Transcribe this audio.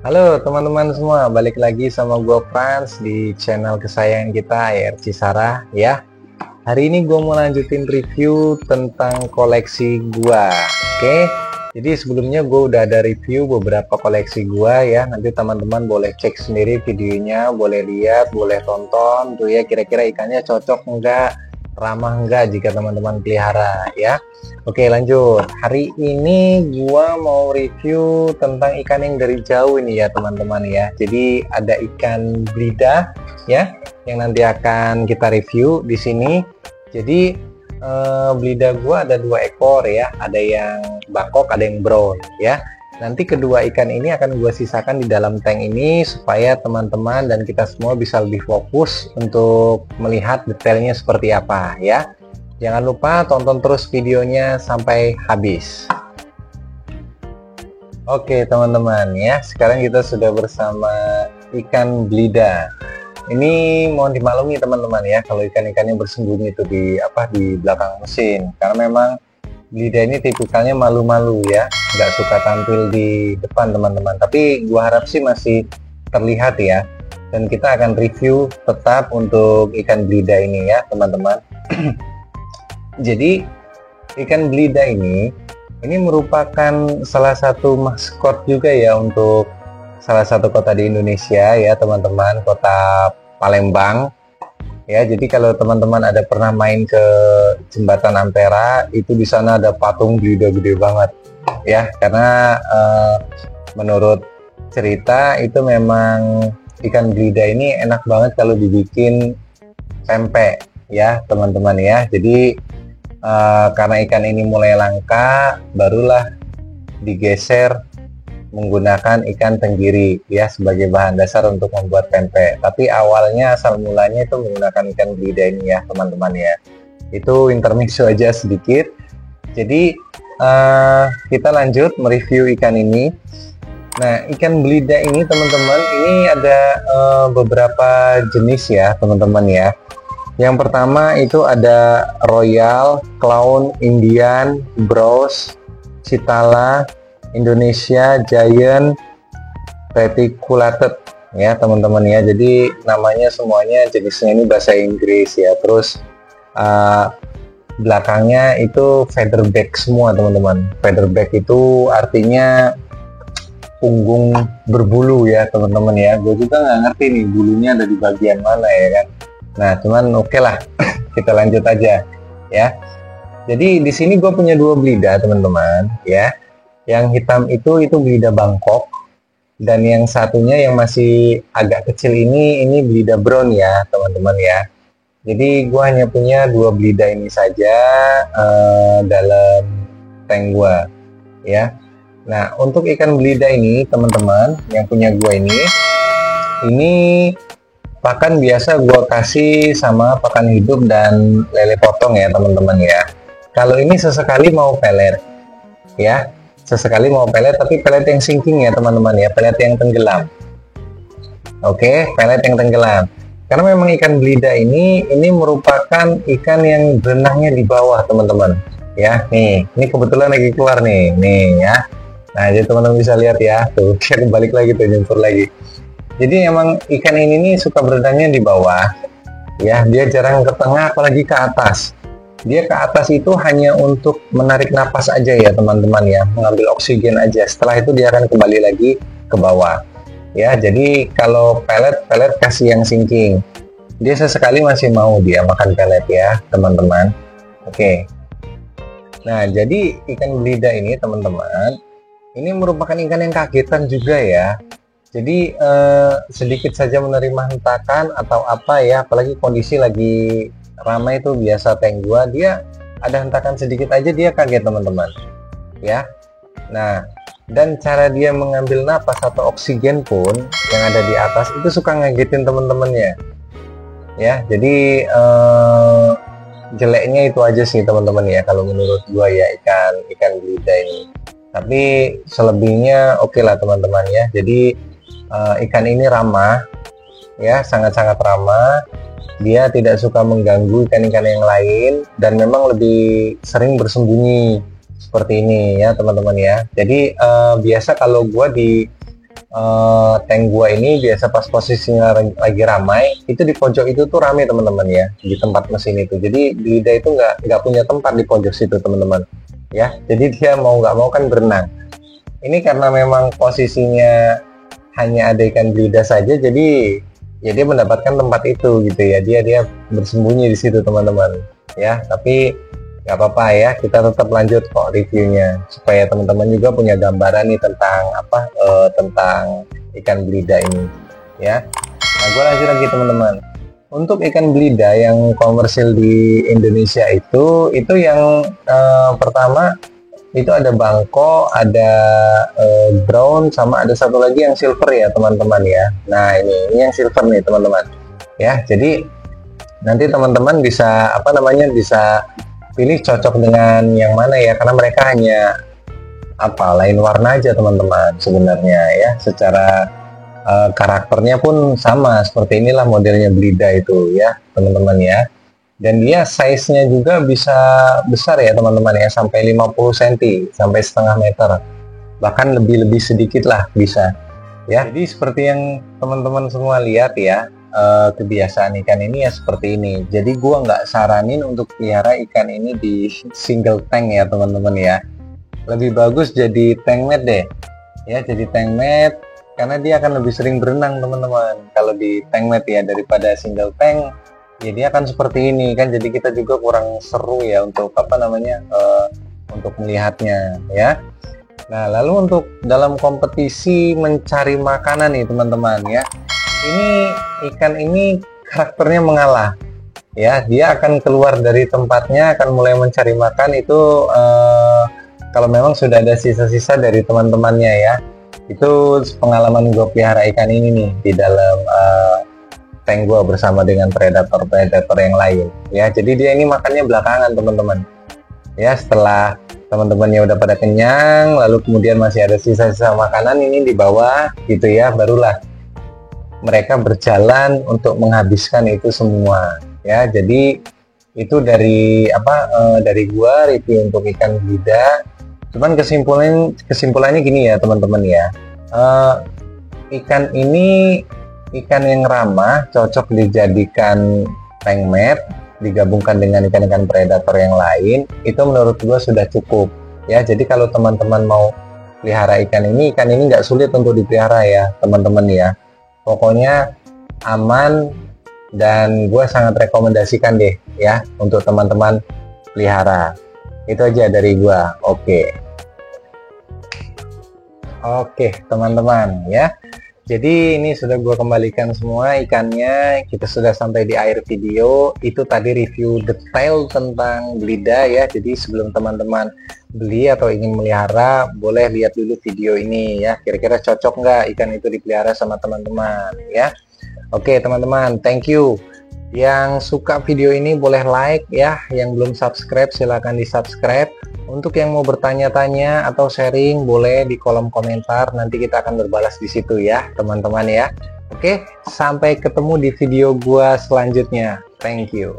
Halo teman-teman semua, balik lagi sama gue Frans di channel kesayangan kita ARC Sarah ya. Hari ini gue mau lanjutin review tentang koleksi gue. Oke, jadi sebelumnya gue udah ada review beberapa koleksi gue ya. Nanti teman-teman boleh cek sendiri videonya, boleh lihat, boleh tonton tuh ya, kira-kira ikannya cocok enggak, ramah enggak jika teman-teman pelihara ya. Oke, lanjut. Hari ini gua mau review tentang ikan yang dari jauh ini ya teman-teman ya. Jadi ada ikan belida ya yang nanti akan kita review di sini. Jadi belida gua ada 2 ekor ya. Ada yang bangkok, ada yang brown ya. Nanti kedua ikan ini akan gua sisakan di dalam tank ini supaya teman-teman dan kita semua bisa lebih fokus untuk melihat detailnya seperti apa ya. Jangan lupa tonton terus videonya sampai habis. Oke teman-teman ya, sekarang kita sudah bersama ikan belida. Ini mohon dimaklumi teman-teman ya, kalau ikan-ikannya bersembunyi itu di belakang mesin. Karena memang belida ini tipikalnya malu-malu ya, nggak suka tampil di depan teman-teman. Tapi gua harap sih masih terlihat ya. Dan kita akan review tetap untuk ikan belida ini ya teman-teman. Jadi ikan belida ini merupakan salah satu maskot juga ya untuk salah satu kota di Indonesia ya teman-teman, kota Palembang ya. Jadi kalau teman-teman ada pernah main ke Jembatan Ampera, itu di sana ada patung belida gede banget ya, karena menurut cerita itu memang ikan belida ini enak banget kalau dibikin pempek ya teman-teman ya. Jadi karena ikan ini mulai langka, barulah digeser menggunakan ikan tenggiri ya sebagai bahan dasar untuk membuat pempek. Tapi awalnya asal mulanya itu menggunakan ikan belida ini ya teman-teman ya. Itu intermezzo aja sedikit. Jadi kita lanjut mereview ikan ini. Nah, ikan belida ini teman-teman, ini ada beberapa jenis ya teman-teman ya. Yang pertama itu ada Royal, Clown, Indian, Browse, Chitala, Indonesia, Giant, Reticulated ya teman-teman ya. Jadi namanya semuanya jenisnya ini bahasa Inggris ya. Terus belakangnya itu featherback semua teman-teman. Featherback itu artinya punggung berbulu ya teman-teman ya. Gue juga nggak ngerti nih bulunya ada di bagian mana ya kan. Nah, cuman oke lah, kita lanjut aja ya. Jadi di sini gue punya 2 belida teman-teman ya. Yang hitam itu belida Bangkok, dan yang satunya yang masih agak kecil ini belida brown ya teman-teman ya. Jadi gue hanya punya 2 belida ini saja dalam tank gue ya. Nah, untuk ikan belida ini teman-teman yang punya gue ini pakan biasa gue kasih sama pakan hidup dan lele potong ya teman-teman ya. Kalau ini sesekali mau pelet ya, sesekali mau pelet, tapi pelet yang sinking ya teman-teman ya, pelet yang tenggelam. Oke, pelet yang tenggelam. Karena memang ikan belida ini merupakan ikan yang berenangnya di bawah teman-teman ya. Nih, ini kebetulan lagi keluar nih ya. Nah, jadi teman-teman bisa lihat ya, tuh dia balik lagi tuh, nyumpur lagi. Jadi emang ikan ini nih suka berenangnya di bawah ya, dia jarang ke tengah apalagi ke atas. Dia ke atas itu hanya untuk menarik napas aja ya teman-teman ya, mengambil oksigen aja. Setelah itu dia akan kembali lagi ke bawah ya. Jadi kalau pelet kasih yang sinking, dia sesekali masih mau dia makan pelet ya teman-teman. Oke. Nah, jadi ikan belida ini teman-teman, ini merupakan ikan yang kagetan juga ya. Jadi sedikit saja menerima hentakan atau apa ya, apalagi kondisi lagi ramai itu biasa tank gua, dia ada hentakan sedikit aja dia kaget teman-teman ya. Nah, dan cara dia mengambil napas atau oksigen pun yang ada di atas itu suka ngagetin teman-temannya ya. Jadi jeleknya itu aja sih teman-teman ya kalau menurut gua ya ikan belida ini. Tapi selebihnya oke lah teman-teman ya. Jadi ikan ini ramah ya, sangat-sangat ramah. Dia tidak suka mengganggu ikan-ikan yang lain dan memang lebih sering bersembunyi seperti ini ya teman-teman ya. Jadi biasa kalau gua di tank gua ini biasa pas posisinya lagi ramai, itu di pojok itu tuh rame teman-teman ya, di tempat mesin itu. Jadi Blida itu nggak punya tempat di pojok situ teman-teman ya. Jadi dia mau nggak mau kan berenang. Ini karena memang posisinya hanya ada ikan Blida saja, jadi ya dia mendapatkan tempat itu gitu ya. Dia bersembunyi di situ teman-teman ya. Tapi nggak apa-apa ya, kita tetap lanjut kok reviewnya supaya teman-teman juga punya gambaran nih tentang tentang ikan Blida ini ya. Nah, gue lanjut lagi teman-teman. Untuk ikan Blida yang komersil di Indonesia itu yang pertama itu ada bangko, ada brown, sama ada satu lagi yang silver ya teman-teman ya. Nah ini yang silver nih teman-teman ya. Jadi nanti teman-teman bisa bisa pilih cocok dengan yang mana ya, karena mereka hanya lain warna aja teman-teman sebenarnya ya. Secara karakternya pun sama seperti inilah modelnya Blida itu ya teman-teman ya. Dan dia size-nya juga bisa besar ya teman-teman ya, sampai 50 cm, sampai setengah meter, bahkan lebih sedikit lah bisa ya. Jadi seperti yang teman-teman semua lihat ya, kebiasaan ikan ini ya seperti ini. Jadi gua nggak saranin untuk pelihara ikan ini di single tank ya teman-teman ya. Lebih bagus jadi tank mat deh ya, jadi tank mat, karena dia akan lebih sering berenang teman-teman kalau di tank mat ya, daripada single tank. Ya dia akan seperti ini kan, jadi kita juga kurang seru ya untuk untuk melihatnya ya. Nah lalu untuk dalam kompetisi mencari makanan nih teman-teman ya, ini ikan ini karakternya mengalah ya. Dia akan keluar dari tempatnya, akan mulai mencari makan itu kalau memang sudah ada sisa-sisa dari teman-temannya ya. Itu pengalaman gue pelihara ikan ini nih di dalam tank gua bersama dengan predator yang lain ya. Jadi dia ini makannya belakangan teman-teman ya, setelah teman-temannya udah pada kenyang, lalu kemudian masih ada sisa-sisa makanan ini di bawah gitu ya, barulah mereka berjalan untuk menghabiskan itu semua ya. Jadi itu dari dari gua review untuk ikan Blida. Cuman kesimpulannya gini ya teman-teman ya, ikan ini ikan yang ramah, cocok dijadikan tank mat, digabungkan dengan ikan-ikan predator yang lain, itu menurut gua sudah cukup ya. Jadi kalau teman-teman mau pelihara ikan ini nggak sulit untuk dipelihara ya teman-teman ya. Pokoknya aman, dan gua sangat rekomendasikan deh ya untuk teman-teman pelihara. Itu aja dari gua. Oke teman-teman ya. Jadi ini sudah gue kembalikan semua ikannya. Kita sudah sampai di akhir video. Itu tadi review detail tentang Blida ya. Jadi sebelum teman-teman beli atau ingin melihara, boleh lihat dulu video ini ya. Kira-kira cocok nggak ikan itu dipelihara sama teman-teman ya. Oke teman-teman, thank you. Yang suka video ini boleh like ya. Yang belum subscribe silahkan di subscribe. Untuk yang mau bertanya-tanya atau sharing, boleh di kolom komentar, nanti kita akan berbalas di situ ya teman-teman ya. Oke, sampai ketemu di video gua selanjutnya. Thank you.